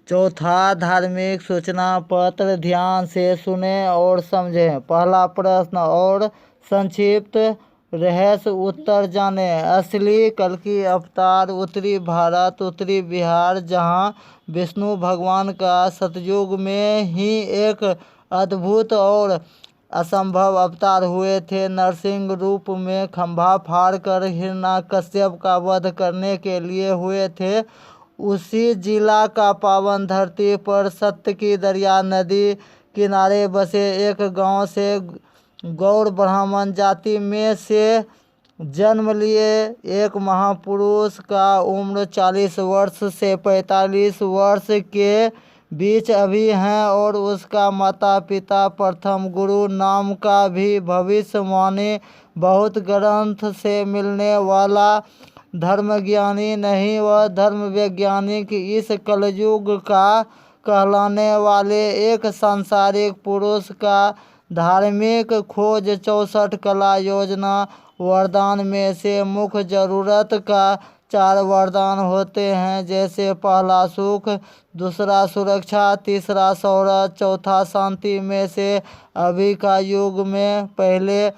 चौथा, धार्मिक सूचना पत्र ध्यान से सुने और समझें। पहला प्रश्न और संक्षिप्त रहस्य उत्तर जाने। असली कल्कि अवतार उत्तरी भारत, उत्तरी बिहार, जहां विष्णु भगवान का सतयुग में ही एक अद्भुत और असंभव अवतार हुए थे। नरसिंह रूप में खंभा फाड़ कर हिरण्यकश्यप का वध करने के लिए हुए थे। उसी जिला का पावन धरती पर सत्य की दरिया नदी किनारे बसे एक गांव से गौड़ ब्राह्मण जाति में से जन्म लिए एक महापुरुष का उम्र 40 वर्ष से 45 वर्ष के बीच अभी हैं और उसका माता पिता प्रथम गुरु नाम का भी भविष्यवाणी बहुत ग्रंथ से मिलने वाला धर्मज्ञानी नहीं, वह धर्म वैज्ञानिक, इस कलयुग का कहलाने वाले एक सांसारिक पुरुष का धार्मिक खोज। 64 कला योजना वरदान में से मुख्य जरूरत का 4 वरदान होते हैं, जैसे पहला सुख, दूसरा सुरक्षा, तीसरा शौर्य, चौथा शांति। में से अभी का युग में पहले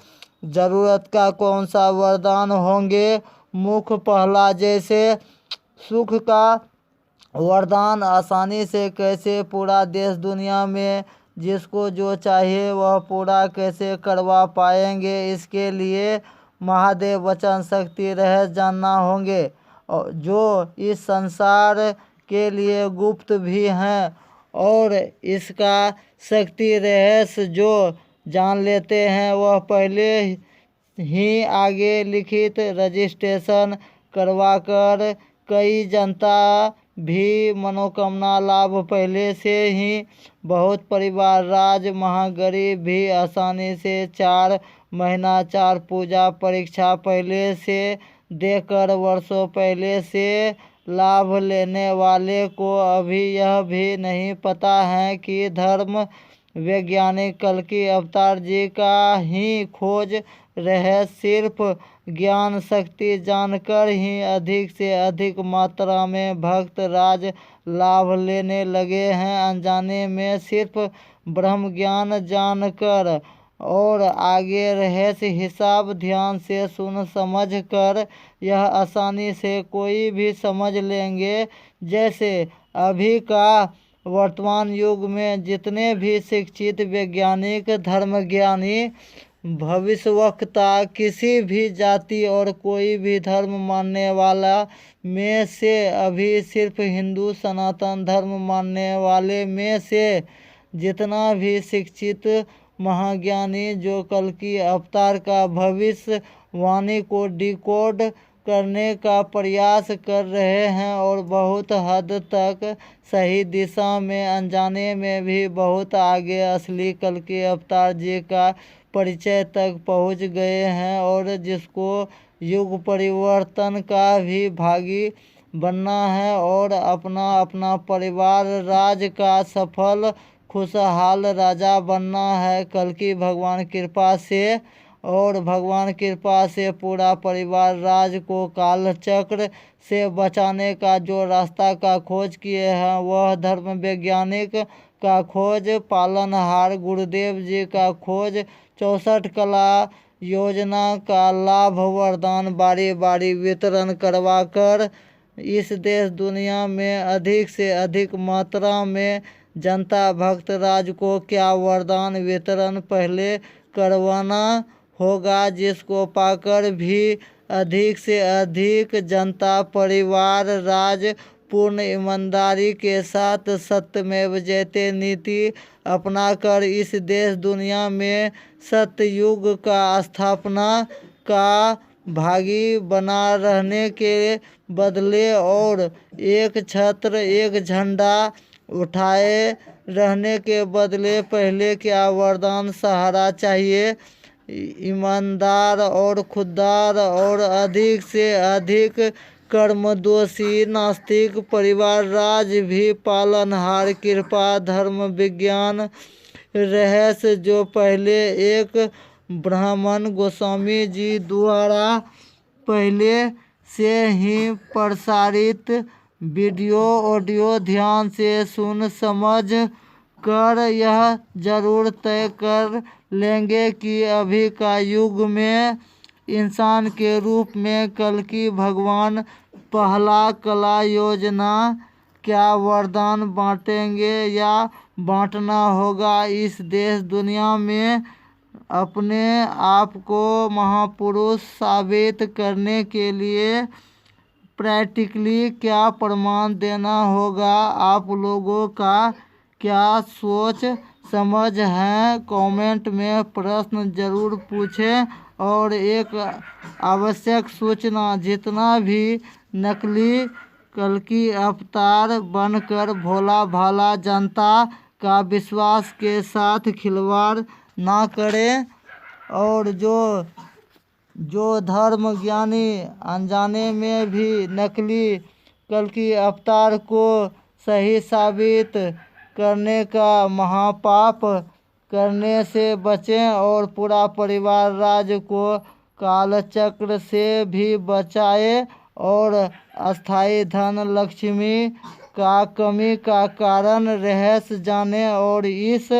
जरूरत का कौन सा वरदान होंगे? मुख्य पहला, जैसे सुख का वरदान आसानी से कैसे पूरा देश दुनिया में जिसको जो चाहिए वह पूरा कैसे करवा पाएंगे, इसके लिए महादेव वचन शक्ति रहस्य जानना होंगे जो इस संसार के लिए गुप्त भी हैं, और इसका शक्ति रहस्य जो जान लेते हैं वह पहले ही आगे लिखित रजिस्ट्रेशन करवाकर कई जनता भी मनोकामना लाभ पहले से ही बहुत परिवार राज महागरीब भी आसानी से 4 महीना 4 पूजा परीक्षा पहले से देकर वर्षों पहले से लाभ लेने वाले को अभी यह भी नहीं पता है कि धर्म वैज्ञानिक कल्कि अवतार जी का ही खोज रहे। सिर्फ ज्ञान शक्ति जानकर ही अधिक से अधिक मात्रा में भक्त राज लाभ लेने लगे हैं। अनजाने में सिर्फ ब्रह्म ज्ञान जानकर और आगे रहस्य हिसाब ध्यान से सुन समझ कर यह आसानी से कोई भी समझ लेंगे। जैसे अभी का वर्तमान युग में जितने भी शिक्षित वैज्ञानिक धर्मज्ञानी भविष्यवक्ता किसी भी जाति और कोई भी धर्म मानने वाला में से अभी सिर्फ हिंदू सनातन धर्म मानने वाले में से जितना भी शिक्षित महाज्ञानी जो कल्कि अवतार का भविष्यवाणी को डिकोड करने का प्रयास कर रहे हैं और बहुत हद तक सही दिशा में, अनजाने में भी बहुत आगे असली कल्कि अवतार जी का परिचय तक पहुंच गए हैं, और जिसको युग परिवर्तन का भी भागी बनना है और अपना अपना परिवार राज का सफल खुशहाल राजा बनना है कल्कि भगवान कृपा से, और भगवान कृपा से पूरा परिवार राज को काल चक्र से बचाने का जो रास्ता का खोज किए हैं वह धर्म वैज्ञानिक का खोज, पालनहार गुरुदेव जी का खोज, 64 कला योजना का लाभ वरदान बारी बारी वितरण करवाकर इस देश दुनिया में अधिक से अधिक मात्रा में जनता भक्त राज को क्या वरदान वितरण पहले करवाना होगा, जिसको पाकर भी अधिक से अधिक जनता परिवार राज पूर्ण ईमानदारी के साथ सत्यमेव जयते नीति अपनाकर इस देश दुनिया में सतयुग का स्थापना का भागी बना रहने के बदले और एक छत्र एक झंडा उठाए रहने के बदले पहले क्या वरदान सहारा चाहिए? ईमानदार और खुददार और अधिक से अधिक कर्मदोषी नास्तिक परिवार राज भी पालनहार कृपा धर्म विज्ञान रहस्य जो पहले एक ब्राह्मण गोस्वामी जी द्वारा पहले से ही प्रसारित वीडियो ऑडियो ध्यान से सुन समझ कर यह जरूर तय कर लेंगे कि अभी का युग में इंसान के रूप में कल्कि भगवान पहला कला योजना क्या वरदान बांटेंगे या बांटना होगा। इस देश दुनिया में अपने आप को महापुरुष साबित करने के लिए प्रैक्टिकली क्या प्रमाण देना होगा। आप लोगों का क्या सोच समझ है, कमेंट में प्रश्न जरूर पूछें। और एक आवश्यक सूचना, जितना भी नकली कल्कि अवतार बनकर भोला भाला जनता का विश्वास के साथ खिलवाड़ ना करें। और जो धर्म ज्ञानी अनजाने में भी नकली कल्कि अवतार को सही साबित करने का महापाप करने से बचें और पूरा परिवार राज्य को कालचक्र से भी बचाए और अस्थाई धन लक्ष्मी का कमी का कारण रहस्य जाने और इस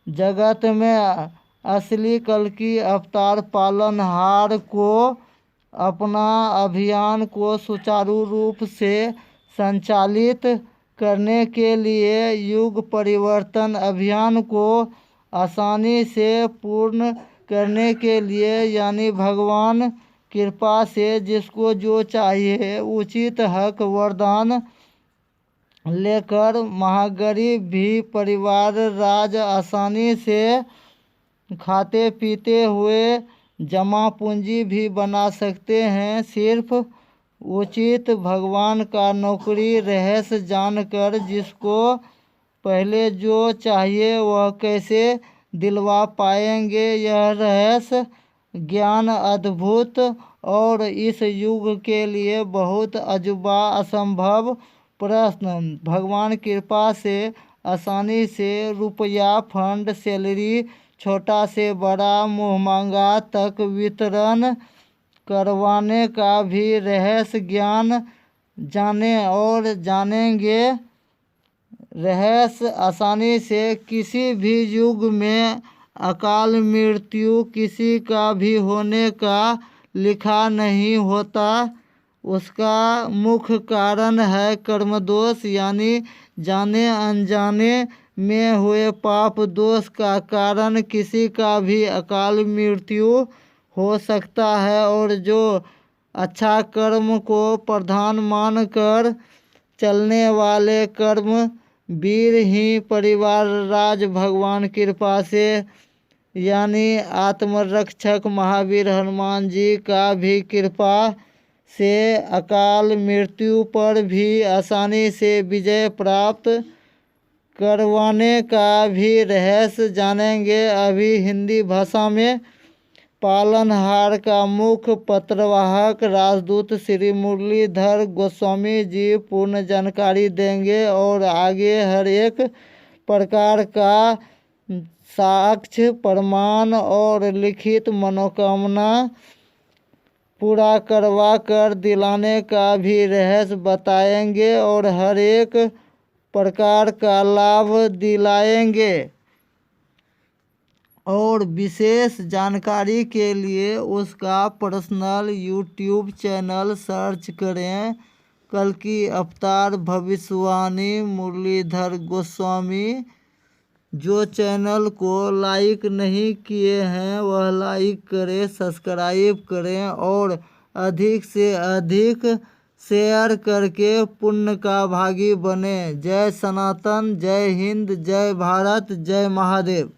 जगत में असली कल्कि अवतार पालनहार को अपना अभियान को सुचारू रूप से संचालित करने के लिए युग परिवर्तन अभियान को आसानी से पूर्ण करने के लिए, यानी भगवान कृपा से जिसको जो चाहिए उचित हक वरदान लेकर महागरीब भी परिवार राज आसानी से खाते पीते हुए जमा पूंजी भी बना सकते हैं। सिर्फ उचित भगवान का नौकरी रहस्य जानकर जिसको पहले जो चाहिए वह कैसे दिलवा पाएंगे। यह रहस्य ज्ञान अद्भुत और इस युग के लिए बहुत अजूबा असंभव प्रश्न। भगवान कृपा से आसानी से रुपया फंड सैलरी छोटा से बड़ा मुँहमांगा तक वितरण करवाने का भी रहस्य ज्ञान जाने और जानेंगे। रहस्य आसानी से किसी भी युग में अकाल मृत्यु किसी का भी होने का लिखा नहीं होता। उसका मुख्य कारण है कर्मदोष, यानी जाने अनजाने में हुए पाप दोष का कारण किसी का भी अकाल मृत्यु हो सकता है। और जो अच्छा कर्म को प्रधान मानकर चलने वाले कर्म वीर ही परिवार राज भगवान कृपा से, यानी आत्मरक्षक महावीर हनुमान जी का भी कृपा से अकाल मृत्यु पर भी आसानी से विजय प्राप्त करवाने का भी रहस्य जानेंगे। अभी हिंदी भाषा में पालनहार का मुख्य पत्रवाहक राजदूत श्री मुरलीधर गोस्वामी जी पूर्ण जानकारी देंगे और आगे हर एक प्रकार का साक्ष्य प्रमाण और लिखित मनोकामना पूरा करवा कर दिलाने का भी रहस्य बताएंगे और हर एक प्रकार का लाभ दिलाएंगे। और विशेष जानकारी के लिए उसका पर्सनल यूट्यूब चैनल सर्च करें, कल्कि अवतार भविष्यवाणी मुरलीधर गोस्वामी। जो चैनल को लाइक नहीं किए हैं वह लाइक करें, सब्सक्राइब करें और अधिक से अधिक शेयर करके पुण्य का भागी बने। जय सनातन, जय हिंद, जय भारत, जय महादेव।